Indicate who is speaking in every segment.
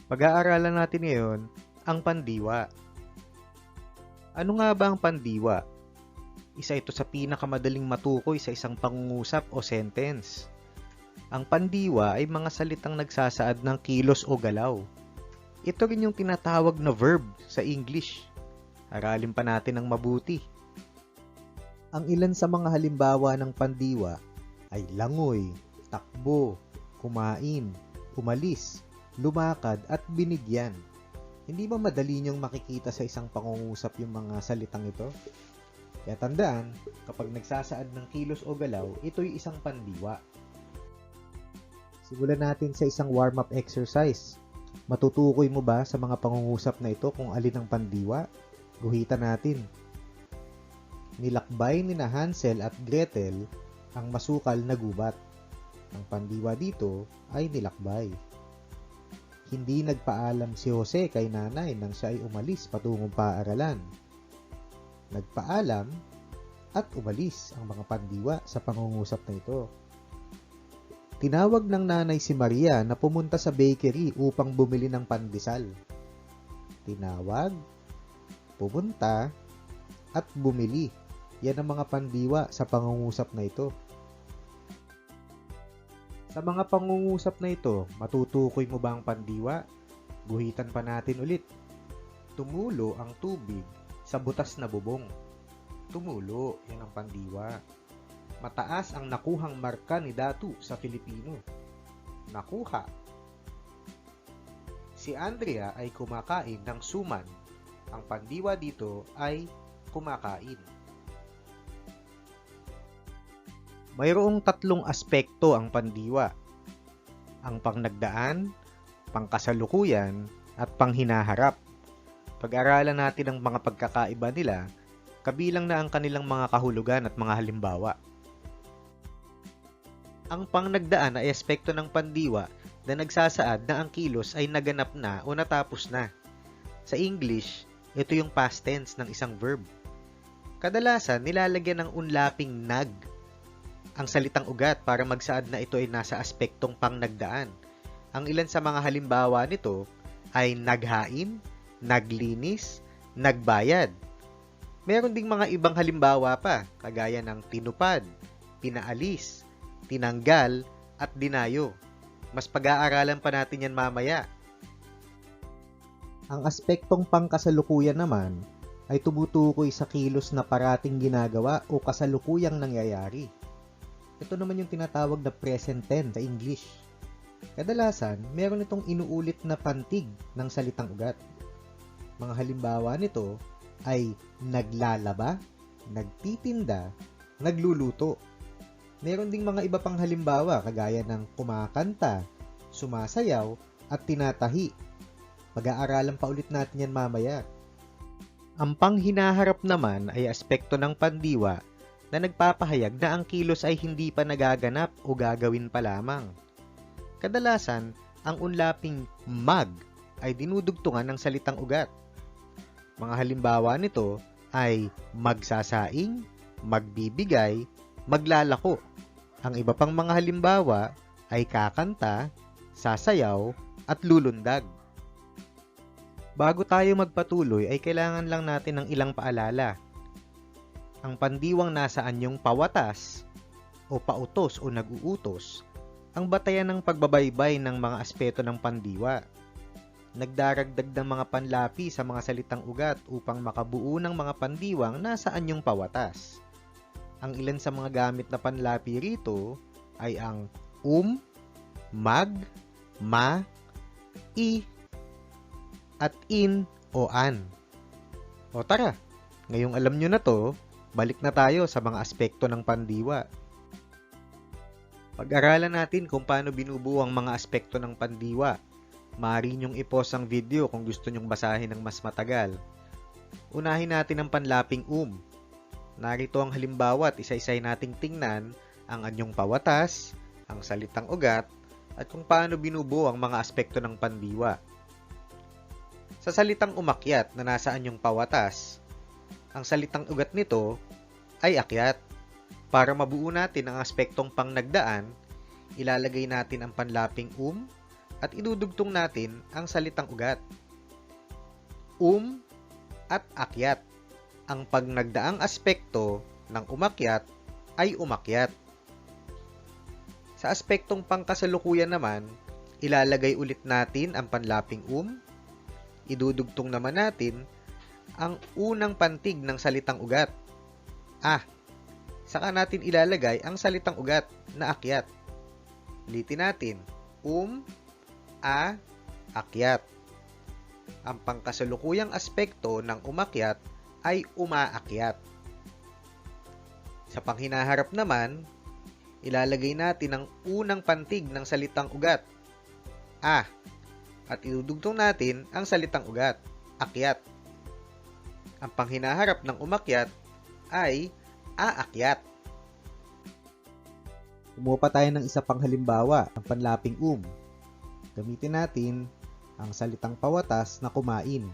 Speaker 1: Pag-aaralan natin ngayon ang pandiwa. Ano nga ba ang pandiwa? Isa ito sa pinakamadaling matukoy sa isang pangungusap o sentence. Ang pandiwa ay mga salitang nagsasaad ng kilos o galaw. Ito rin yung tinatawag na verb sa English. Aralin pa natin ng mabuti. Ang ilan sa mga halimbawa ng pandiwa ay langoy, takbo, kumain, umalis, lumakad at binigyan. Hindi ba madali niyong makikita sa isang pangungusap yung mga salitang ito? Kaya tandaan, kapag nagsasaad ng kilos o galaw, ito'y isang pandiwa. Simulan natin sa isang warm-up exercise. Matutukoy mo ba sa mga pangungusap na ito kung alin ang pandiwa? Guhitan natin. Nilakbay ni na Hansel at Gretel ang masukal na gubat. Ang pandiwa dito ay nilakbay. Hindi nagpaalam si Jose kay nanay nang siya ay umalis patungong paaralan. Nagpaalam at umalis ang mga pandiwa sa pangungusap na ito. Tinawag ng nanay si Maria na pumunta sa bakery upang bumili ng pandesal. Tinawag, pumunta, at bumili. Yan ang mga pandiwa sa pangungusap na ito. Sa mga pangungusap na ito, matutukoy mo ba ang pandiwa? Guhitan pa natin ulit. Tumulo ang tubig sa butas na bubong. Tumulo, yan ang pandiwa. Mataas ang nakuhang marka ni Datu sa Filipino. Nakuha. Si Andrea ay kumakain ng suman. Ang pandiwa dito ay kumakain. Mayroong tatlong aspekto ang pandiwa. Ang pangnagdaan, pangkasalukuyan, at panghinaharap. Pag-aralan natin ang mga pagkakaiba nila, kabilang na ang kanilang mga kahulugan at mga halimbawa. Ang pangnagdaan ay aspekto ng pandiwa na nagsasaad na ang kilos ay naganap na o natapos na. Sa English, ito yung past tense ng isang verb. Kadalasan, nilalagyan ng unlaping nag ang salitang ugat para magsaad na ito ay nasa aspektong pangnagdaan. Ang ilan sa mga halimbawa nito ay naghain, naglinis, nagbayad. Meron ding mga ibang halimbawa pa, kagaya ng tinupad, pinaalis, tinanggal, at dinayo. Mas pag-aaralan pa natin yan mamaya. Ang aspektong pangkasalukuyan naman ay tumutukoy sa kilos na parating ginagawa o kasalukuyang nangyayari. Ito naman yung tinatawag na present tense sa English. Kadalasan, meron itong inuulit na pantig ng salitang ugat. Mga halimbawa nito ay naglalaba, nagtitinda, nagluluto. Meron ding mga iba pang halimbawa kagaya ng kumakanta, sumasayaw, at tinatahi. Pag-aaralan pa ulit natin yan mamaya. Ang panghinaharap naman ay aspekto ng pandiwa na nagpapahayag na ang kilos ay hindi pa nagaganap o gagawin pa lamang. Kadalasan, ang unlaping mag ay dinudugtungan ng salitang ugat. Mga halimbawa nito ay magsasaing, magbibigay, maglalako. Ang iba pang mga halimbawa ay kakanta, sasayaw, at lulundag. Bago tayo magpatuloy ay kailangan lang natin ng ilang paalala. Ang pandiwang nasa anyong pawatas o pautos o nag-uutos ang batayan ng pagbabaybay ng mga aspeto ng pandiwa. Nagdaragdag ng mga panlapi sa mga salitang ugat upang makabuo ng mga pandiwang nasa anyong pawatas. Ang ilan sa mga gamit na panlapi rito ay ang mag, ma, i, at in o an. O tara, ngayong alam nyo na to, balik na tayo sa mga aspekto ng pandiwa. Pag-aralan natin kung paano binubuo ang mga aspekto ng pandiwa. Maaari nyong i-pause ang video kung gusto nyong basahin ng mas matagal. Unahin natin ang panlaping Narito ang halimbawa at isa-isay nating tingnan ang anyong pawatas, ang salitang ugat, at kung paano binubuo ang mga aspekto ng pandiwa. Sa salitang umakyat na nasa anyong pawatas, ang salitang ugat nito ay akyat. Para mabuo natin ang aspektong pangnagdaan, ilalagay natin ang panlaping at idudugtong natin ang salitang ugat. At akyat. Ang pagnagdaang aspekto ng umakyat ay umakyat. Sa aspektong pangkasalukuyan naman, ilalagay ulit natin ang panlaping idudugtong naman natin ang unang pantig ng salitang ugat. Saka natin ilalagay ang salitang ugat na akyat. Ulitin natin, akyat. Ang pangkasalukuyang aspekto ng umakyat ay umaakyat. Sa panghinaharap naman, ilalagay natin ang unang pantig ng salitang ugat, at idudugtong natin ang salitang ugat, akyat. Ang panghinaharap ng umakyat ay aakyat. Kumuha pa tayo ng isa pang halimbawa, ang panlaping Gamitin natin ang salitang pawatas na kumain.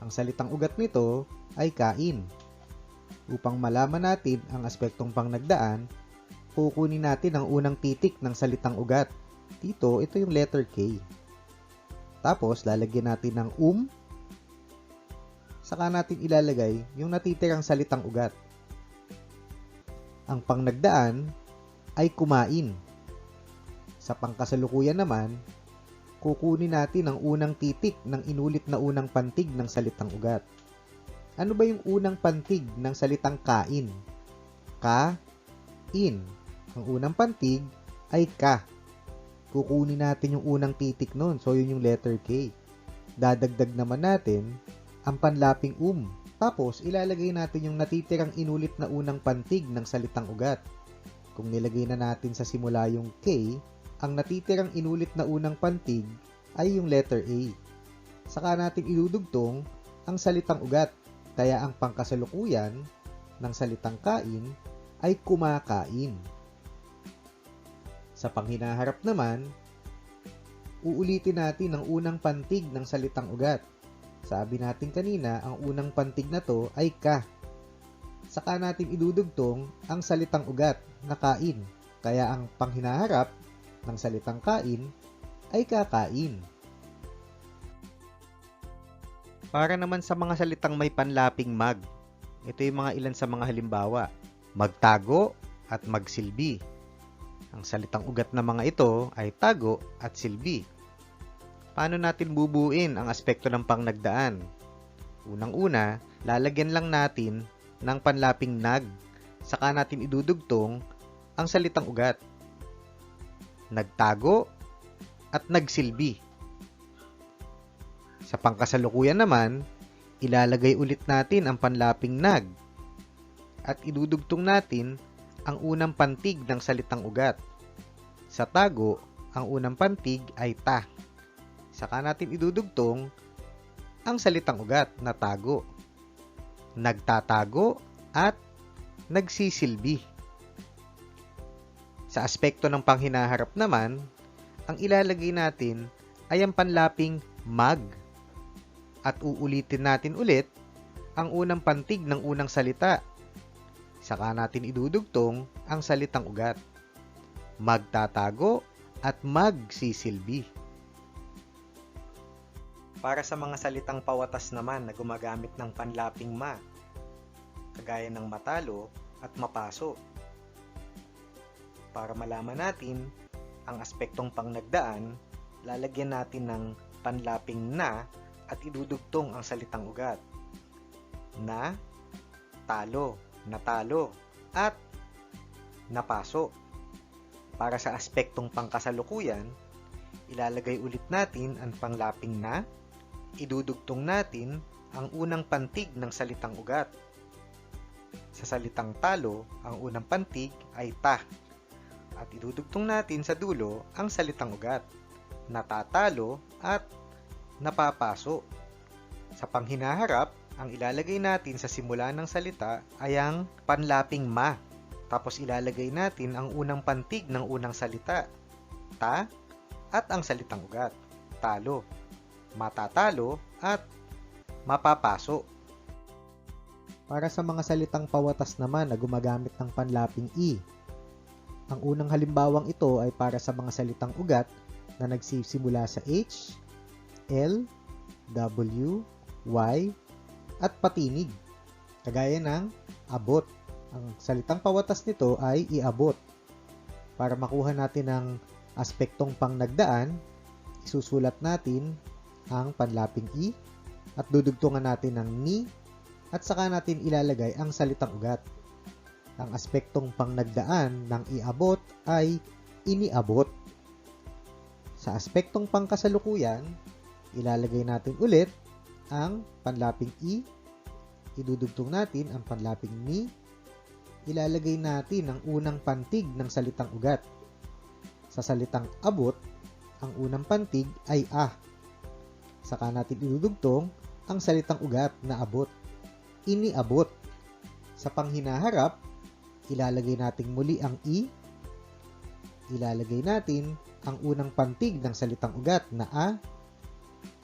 Speaker 1: Ang salitang ugat nito ay kain. Upang malaman natin ang aspektong pangnagdaan, kukunin natin ang unang titik ng salitang ugat. Dito, ito yung letter K. Tapos, lalagyan natin ng saka natin ilalagay yung natitirang salitang ugat. Ang pangnagdaan ay kumain. Sa pangkasalukuyan naman, kukunin natin ang unang titik ng inulit na unang pantig ng salitang ugat. Ano ba yung unang pantig ng salitang kain? Ka-in. Ang unang pantig ay ka. Kukunin natin yung unang titik nun. So, yun yung letter K. Dadagdag naman natin ang panlaping Tapos, ilalagay natin yung natitirang inulit na unang pantig ng salitang ugat. Kung nilagay na natin sa simula yung K, ang natitirang inulit na unang pantig ay yung letter A. Saka natin idudugtong ang salitang ugat. Kaya ang pangkasalukuyan ng salitang kain ay kumakain. Sa panghinaharap naman, uulitin natin ang unang pantig ng salitang ugat. Sabi natin kanina, ang unang pantig na to ay ka. Saka natin idudugtong ang salitang ugat na kain. Kaya ang panghinaharap ng salitang kain ay kakain. Para naman sa mga salitang may panlaping mag, ito yung mga ilan sa mga halimbawa. Magtago at magsilbi. Ang salitang ugat na mga ito ay tago at silbi. Paano natin bubuin ang aspekto ng pangnagdaan? Unang-una, lalagyan lang natin ng panlaping nag. Saka natin idudugtong ang salitang ugat. Nagtago at nagsilbi. Sa pangkasalukuyan naman, ilalagay ulit natin ang panlaping nag at idudugtong natin ang unang pantig ng salitang ugat. Sa tago, ang unang pantig ay ta. Saka natin idudugtong ang salitang ugat na tago. Nagtatago at nagsisilbi. Sa aspekto ng panghinaharap naman, ang ilalagay natin ay ang panlaping mag. At uulitin natin ulit ang unang pantig ng unang salita. Saka natin idudugtong ang salitang ugat. Magtatago at magsisilbi. Para sa mga salitang pawatas naman na gumagamit ng panlaping ma, kagaya ng matalo at mapaso. Para malaman natin ang aspektong pangnagdaan, lalagyan natin ng panlaping na at idudugtong ang salitang ugat. Na, talo, natalo, at napaso. Para sa aspektong pangkasalukuyan, ilalagay ulit natin ang panlaping na, idudugtong natin ang unang pantig ng salitang ugat. Sa salitang talo, ang unang pantig ay ta. At idudugtong natin sa dulo ang salitang ugat. Natatalo at napapaso. Sa panghinaharap, ang ilalagay natin sa simula ng salita ay ang panlaping ma. Tapos ilalagay natin ang unang pantig ng unang salita, ta, at ang salitang ugat, talo, matatalo, at mapapaso. Para sa mga salitang pawatas naman na gumagamit ng panlaping i, ang unang halimbawang ito ay para sa mga salitang ugat na nagsisimula sa H, L, W, Y, at patinig. Kagaya ng abot. Ang salitang pawatas nito ay iabot. Para makuha natin ang aspektong pangnagdaan, isusulat natin ang panlaping I at dudugtungan natin ng ni at saka natin ilalagay ang salitang ugat. Ang aspektong pangnagdaan ng iabot ay iniabot. Sa aspektong pangkasalukuyan, ilalagay natin ulit ang panlaping I, idudugtong natin ang panlaping ni, ilalagay natin ang unang pantig ng salitang ugat. Sa salitang abot, ang unang pantig ay a. Saka natin idudugtong ang salitang ugat na abot. Iniabot. Sa panghinaharap, ilalagay natin muli ang i, ilalagay natin ang unang pantig ng salitang ugat na a,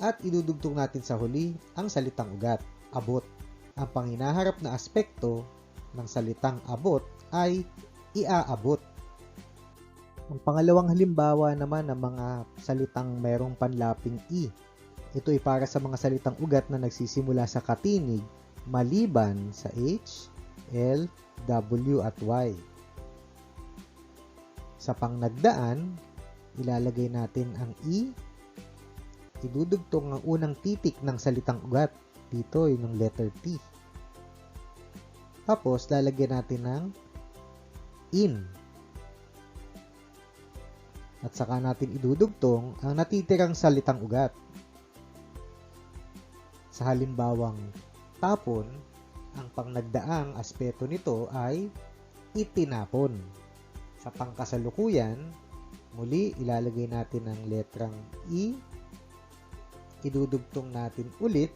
Speaker 1: at idudugtong natin sa huli ang salitang ugat, abot. Ang panghinaharap na aspekto ng salitang abot ay iaabot. Ang pangalawang halimbawa naman ng mga salitang mayroong panlaping i. Ito ay para sa mga salitang ugat na nagsisimula sa katinig maliban sa H, L, W at Y. Sa pangnagdaan, ilalagay natin ang I, idudugtong ang unang titik ng salitang ugat. Dito yung letter T. Tapos, lalagyan natin ng in. At saka natin idudugtong ang natitirang salitang ugat. Sa halimbawang tapon, ang pangnagdaang aspeto nito ay itinapon. Sa pangkasalukuyan, muli ilalagay natin ang letrang I, idudugtong natin ulit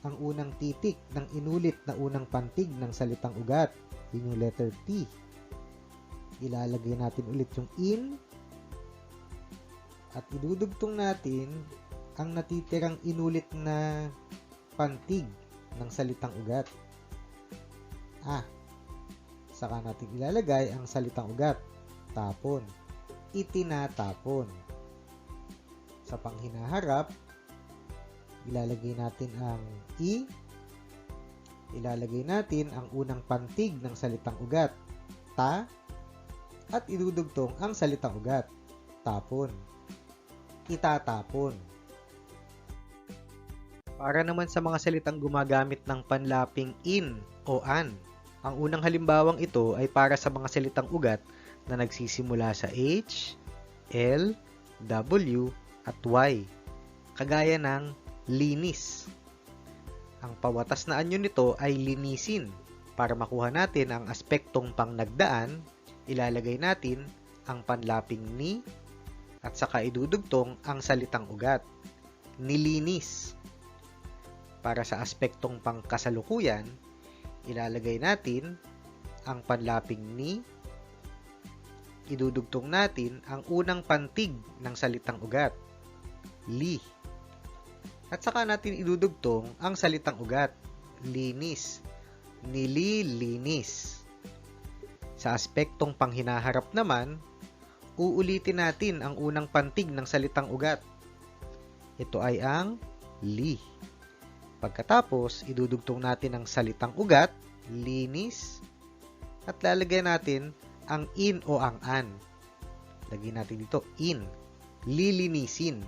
Speaker 1: ang unang titik ng inulit na unang pantig ng salitang ugat, yun yung letter T. Ilalagay natin ulit yung in, at idudugtong natin ang natitirang inulit na pantig ng salitang ugat. Saka natin ilalagay ang salitang ugat, tapon, itinatapon. Sa panghinaharap, ilalagay natin ang i, ilalagay natin ang unang pantig ng salitang ugat, ta, at idudugtong ang salitang ugat, tapon, itatapon. Para naman sa mga salitang gumagamit ng panlaping in o an, ang unang halimbawang ito ay para sa mga salitang ugat na nagsisimula sa H, L, W, at Y. Kagaya ng linis. Ang pawatas na anyo nito ay linisin. Para makuha natin ang aspektong pangnagdaan, ilalagay natin ang panlaping ni at saka idudugtong ang salitang ugat, nilinis. Para sa aspektong pangkasalukuyan, ilalagay natin ang panlaping ni, idudugtong natin ang unang pantig ng salitang ugat, li. At saka natin idudugtong ang salitang ugat, linis, nililinis. Sa aspektong panghinaharap naman, uulitin natin ang unang pantig ng salitang ugat. Ito ay ang li. Pagkatapos, idudugtong natin ang salitang ugat, linis, at lalagyan natin ang in o ang an. Lagyan natin dito, in, lilinisin.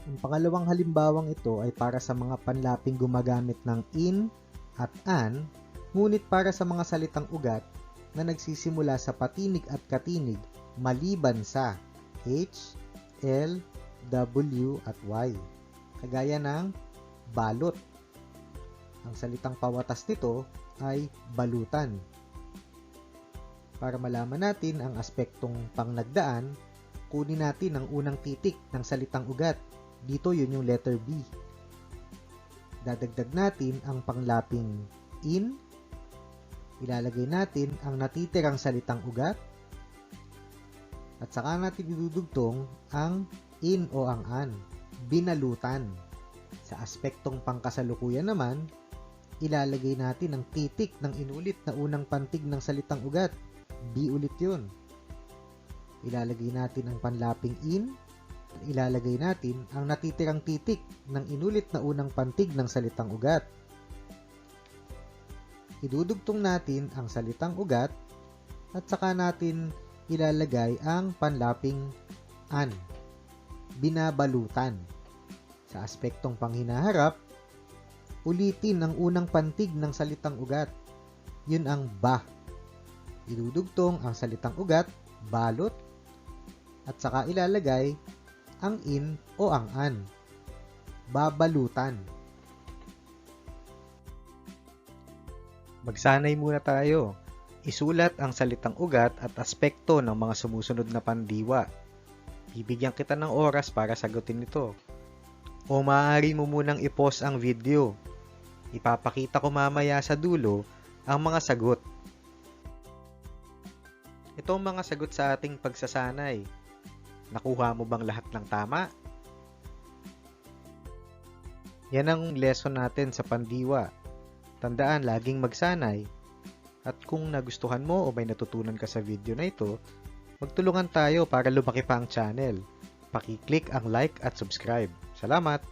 Speaker 1: Ang pangalawang halimbawang ito ay para sa mga panlaping gumagamit ng in at an, ngunit para sa mga salitang ugat na nagsisimula sa patinig at katinig maliban sa H, L, W, at Y. Kagaya ng balot. Ang salitang pawatas nito ay balutan. Para malaman natin ang aspektong pangnagdaan, kunin natin ang unang titik ng salitang ugat. Dito yun yung letter B. Dadagdag natin ang panglaping in, ilalagay natin ang natitirang salitang ugat, at saka natin idudugtong ang in o ang an, binalutan. Sa aspektong pangkasalukuyan naman, ilalagay natin ang titik ng inulit na unang pantig ng salitang ugat. B ulit yun. ilalagay natin ang panlaping in, ilalagay natin ang natitirang titik ng inulit na unang pantig ng salitang ugat. Idudugtong natin ang salitang ugat at saka natin ilalagay ang panlaping an, binabalutan. Sa aspektong panghinaharap, ulitin ang unang pantig ng salitang ugat. Yun ang ba. Idudugtong ang salitang ugat, balot, at saka ilalagay ang in o ang an, babalutan. Magsanay muna tayo. Isulat ang salitang ugat at aspekto ng mga sumusunod na pandiwa. Bibigyan kita ng oras para sagutin ito. O maaari mo munang i-pause ang video. Ipapakita ko mamaya sa dulo ang mga sagot. Ito ang mga sagot sa ating pagsasanay. Nakuha mo bang lahat ng tama? Yan ang lesson natin sa pandiwa. Tandaan, laging magsanay. At kung nagustuhan mo o may natutunan ka sa video na ito, magtulungan tayo para lumaki pa ang channel. Paki-click ang like at subscribe. Salamat!